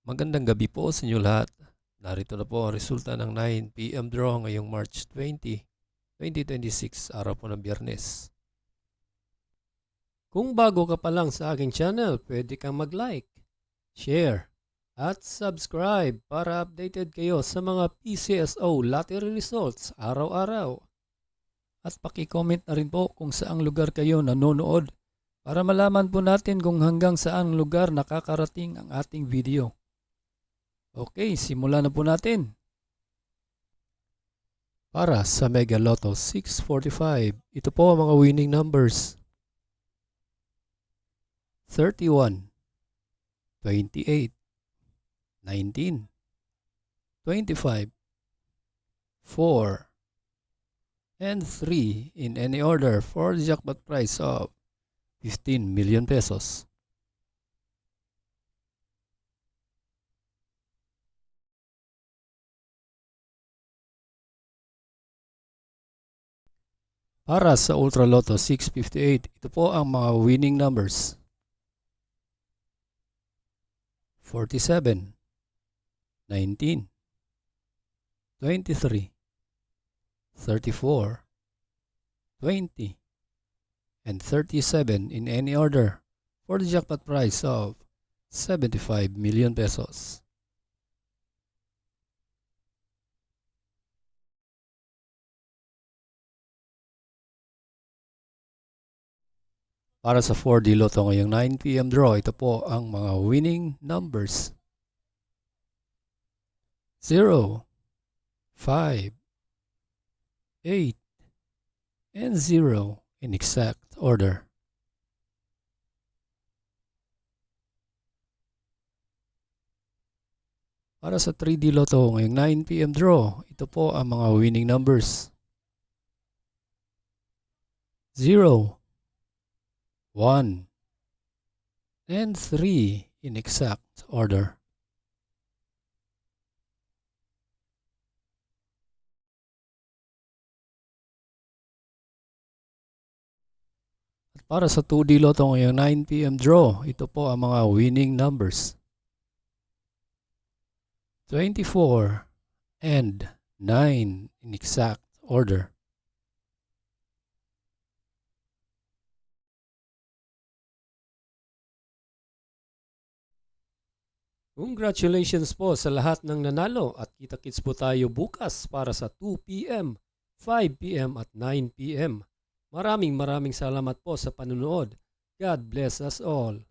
Magandang gabi po sa inyo lahat. Narito na po ang resulta ng 9 PM draw ngayong March 20, 2026, araw po ng Biyernes. Kung bago ka pa lang sa aking channel, pwede kang mag-like, share, at subscribe para updated kayo sa mga PCSO lottery results araw-araw. At paki-comment na rin po kung saang lugar kayo nanonood para malaman po natin kung hanggang saang lugar nakakarating ang ating video. Okay, simulan na po natin. Para sa Mega Lotto 645, ito po ang mga winning numbers. 31, 28, 19, 25, 4, and 3 in any order for the jackpot prize of 15 million pesos. Para sa Ultra Lotto 658, ito po ang mga winning numbers. 47, 19, 23, 34, 20, and 37 in any order for the jackpot prize of 75 million pesos. Para sa 4D Lotto ngayong 9 PM draw, ito po ang mga winning numbers. 0, 5, 8, and 0 in exact order. Para sa 3D Lotto ngayong 9 PM draw, ito po ang mga winning numbers. 0, 1, and 3 in exact order. At para sa 2D Lotto ngayong 9 PM draw, ito po ang mga winning numbers. 24 and 9 in exact order. Congratulations po sa lahat ng nanalo at kita-kits po tayo bukas para sa 2 PM, 5 PM at 9 PM. Maraming salamat po sa panunood. God bless us all.